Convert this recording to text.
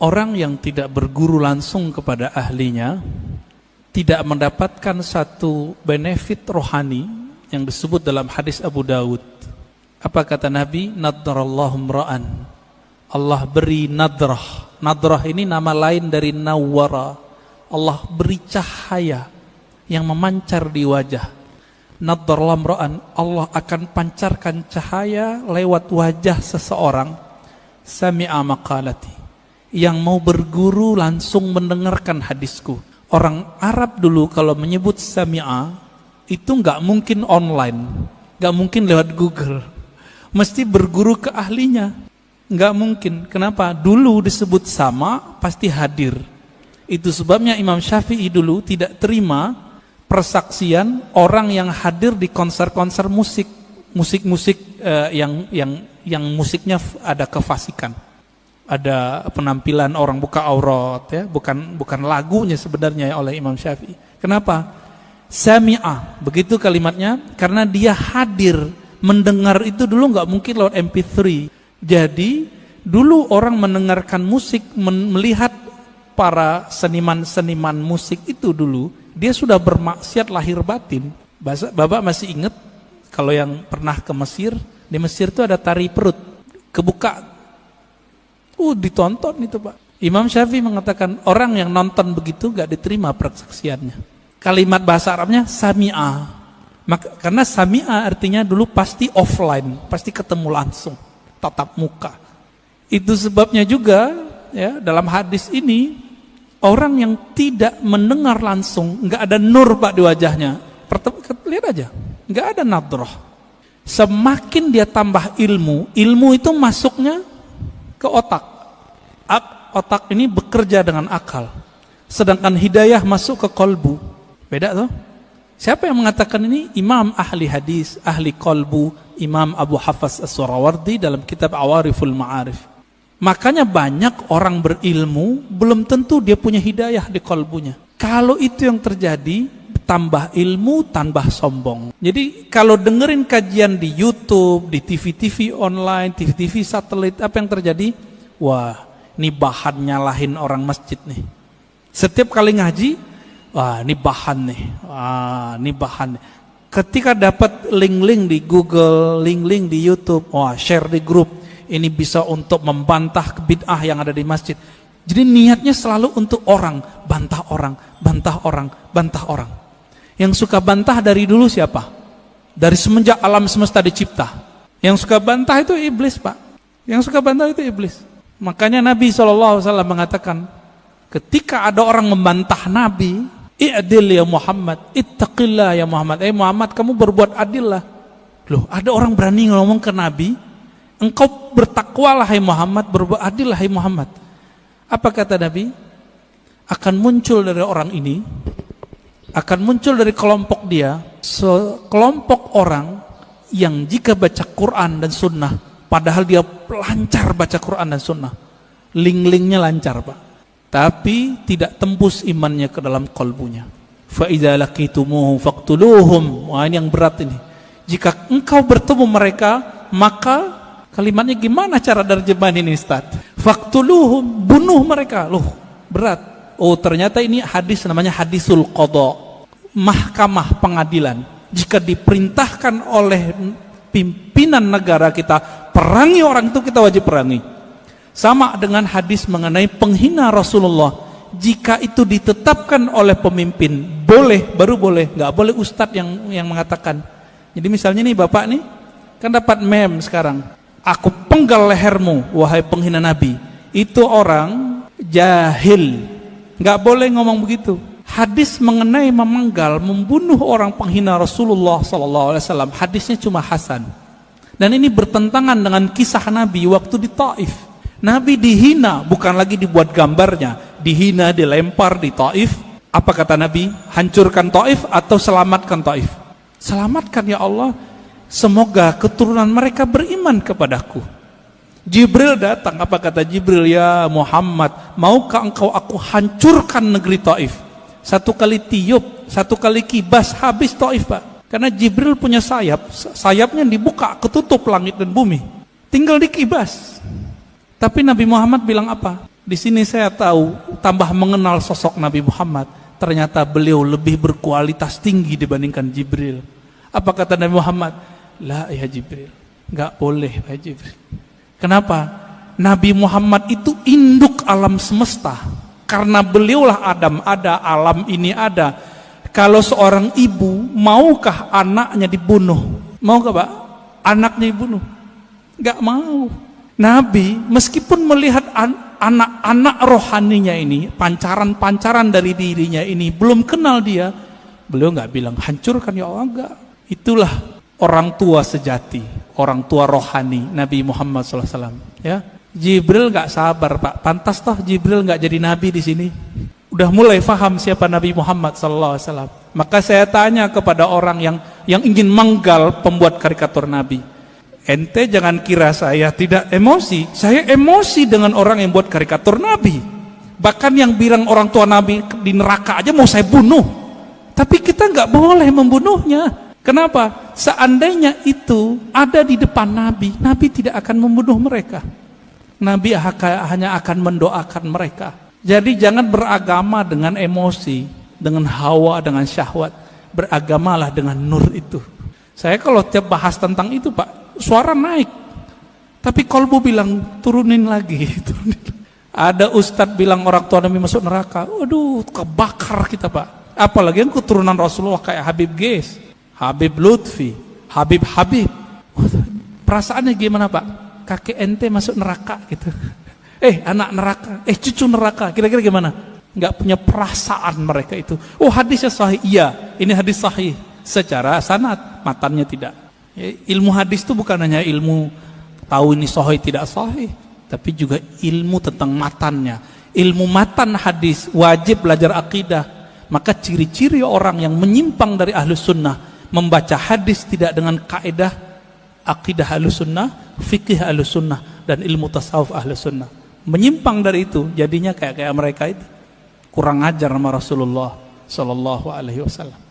orang yang tidak berguru langsung kepada ahlinya tidak mendapatkan satu benefit rohani yang disebut dalam hadis Abu Dawud. Apa kata Nabi? Nadrallahu mra'an. Allah beri nadrah. Nadrah ini nama lain dari nawwara. Allah beri cahaya yang memancar di wajah. Nadrallahu mra'an, Allah akan pancarkan cahaya lewat wajah seseorang. Sami'a maqalati, yang mau berguru langsung mendengarkan hadisku. Orang Arab dulu kalau menyebut sami'a itu nggak mungkin online, nggak mungkin lewat Google, mesti berguru ke ahlinya. Nggak mungkin. Kenapa? Dulu disebut sama pasti hadir. Itu sebabnya Imam Syafi'i dulu tidak terima persaksian orang yang hadir di konser-konser musik yang musiknya ada kefasikan. Ada penampilan orang buka aurat ya, bukan lagunya sebenarnya oleh Imam Syafi'i. Kenapa? Sami'ah, begitu kalimatnya, karena dia hadir, mendengar itu dulu nggak mungkin lewat MP3. Jadi dulu orang mendengarkan musik, melihat para seniman-seniman musik itu dulu, dia sudah bermaksiat lahir batin. Bapak masih ingat kalau yang pernah ke Mesir, di Mesir itu ada tari perut, kebuka. Ditonton itu Pak. Imam Syafi'i mengatakan orang yang nonton begitu gak diterima persaksiannya. Kalimat bahasa Arabnya sami'a. Karena sami'a artinya dulu pasti offline, pasti ketemu langsung, tatap muka. Itu sebabnya juga ya, dalam hadis ini orang yang tidak mendengar langsung, gak ada nur Pak di wajahnya. Lihat aja, gak ada nadrah. Semakin dia tambah ilmu itu masuknya ke otak. Otak ini bekerja dengan akal. Sedangkan hidayah masuk ke kolbu. Beda tuh. Siapa yang mengatakan ini? Imam ahli hadis, ahli kolbu, Imam Abu Hafs As-Surawardi dalam kitab Awariful Ma'arif. Makanya banyak orang berilmu belum tentu dia punya hidayah di kolbunya. Kalau itu yang terjadi, tambah ilmu, tambah sombong. Jadi kalau dengerin kajian di YouTube, di TV-TV online, TV-TV satelit, apa yang terjadi? Wah, ini bahan nyalahin orang masjid nih. Setiap kali ngaji, wah ini bahan nih. Ini bahan nih. Ketika dapat link-link di Google, link-link di YouTube, wah share di grup, ini bisa untuk membantah bid'ah yang ada di masjid. Jadi niatnya selalu untuk orang, bantah orang, bantah orang, bantah orang. Yang suka bantah dari dulu siapa? Dari semenjak alam semesta dicipta. Yang suka bantah itu iblis Pak. Yang suka bantah itu iblis. Makanya Nabi SAW mengatakan, ketika ada orang membantah Nabi, i'dil ya Muhammad, ittaqillah ya Muhammad. Muhammad, kamu berbuat adil lah. Loh, ada orang berani ngomong ke Nabi, engkau bertakwalah hai Muhammad, berbuat adil lah hai Muhammad. Apa kata Nabi? Akan muncul dari orang ini, akan muncul dari kelompok dia, sekelompok orang yang jika baca Quran dan Sunnah, padahal dia lancar baca Quran dan Sunnah, link-linknya lancar Pak, tapi tidak tembus imannya ke dalam kolbunya. Fa idza laqitumuhum faqtuluhum. Wah, ini yang berat ini. Jika engkau bertemu mereka, maka kalimatnya gimana cara terjemahan ini Ustaz? Faqtuluhum, bunuh mereka. Loh, berat. Oh, ternyata ini hadis namanya hadisul qadha, mahkamah pengadilan. Jika diperintahkan oleh pimpinan negara kita perangi orang itu, kita wajib perangi. Sama dengan hadis mengenai penghina Rasulullah. Jika itu ditetapkan oleh pemimpin, boleh, baru boleh. Nggak boleh ustadz yang mengatakan. Jadi misalnya nih bapak nih, kan dapat meme sekarang. Aku penggal lehermu, wahai penghina Nabi. Itu orang jahil. Nggak boleh ngomong begitu. Hadis mengenai memenggal, membunuh orang penghina Rasulullah SAW, hadisnya cuma hasan. Dan ini bertentangan dengan kisah Nabi waktu di Taif. Nabi dihina, bukan lagi dibuat gambarnya, dihina, dilempar di Taif. Apa kata Nabi? Hancurkan Taif atau selamatkan Taif? Selamatkan ya Allah, semoga keturunan mereka beriman kepadaku. Jibril datang, apa kata Jibril? Ya Muhammad, maukah engkau aku hancurkan negeri Taif? Satu kali tiup, satu kali kibas, habis Taif Pak. Karena Jibril punya sayap, sayapnya dibuka, ketutup langit dan bumi, tinggal dikibas. Tapi Nabi Muhammad bilang apa? Di sini saya tahu, tambah mengenal sosok Nabi Muhammad, ternyata beliau lebih berkualitas tinggi dibandingkan Jibril. Apa kata Nabi Muhammad? La ya Jibril, nggak boleh ya Jibril. Kenapa? Nabi Muhammad itu induk alam semesta. Karena beliaulah Adam ada, alam ini ada. Kalau seorang ibu, maukah anaknya dibunuh? Maukah Pak? Anaknya dibunuh? Nggak mau. Nabi meskipun melihat anak-anak rohaninya ini, pancaran-pancaran dari dirinya ini, belum kenal dia, beliau nggak bilang hancurkan ya Allah, enggak. Itulah orang tua sejati, orang tua rohani Nabi Muhammad SAW. Ya, Jibril nggak sabar Pak, pantas toh Jibril nggak jadi nabi di sini. Udah mulai faham siapa Nabi Muhammad SAW. Maka saya tanya kepada orang yang ingin menggal pembuat karikatur Nabi. Ente jangan kira saya tidak emosi. Saya emosi dengan orang yang buat karikatur Nabi. Bahkan yang bilang orang tua Nabi di neraka aja mau saya bunuh. Tapi kita nggak boleh membunuhnya. Kenapa? Seandainya itu ada di depan Nabi, Nabi tidak akan membunuh mereka. Nabi hanya akan mendoakan mereka. Jadi jangan beragama dengan emosi, dengan hawa, dengan syahwat. Beragamalah dengan nur itu. Saya kalau tiap bahas tentang itu Pak, suara naik. Tapi kolbu bilang turunin lagi. Ada ustadz bilang orang tua Nabi masuk neraka. Waduh, kebakar kita Pak. Apalagi yang keturunan Rasulullah kayak Habib Ges, Habib Lutfi, Habib. Perasaannya gimana Pak? Kakek ente masuk neraka gitu. Anak neraka, cucu neraka. Kira-kira gimana? Nggak punya perasaan mereka itu. Oh hadisnya sahih. Iya, ini hadis sahih. Secara sanad, matannya tidak. Ilmu hadis itu bukan hanya ilmu tahu ini sahih tidak sahih, tapi juga ilmu tentang matannya. Ilmu matan hadis, wajib belajar akidah. Maka ciri-ciri orang yang menyimpang dari ahlus sunnah, membaca hadis tidak dengan kaidah akidah ahlus sunnah, fikih ahlus sunnah, dan ilmu tasawuf ahlus sunnah. Menyimpang dari itu, jadinya kayak mereka itu kurang ajar sama Rasulullah Sallallahu Alaihi Wasallam.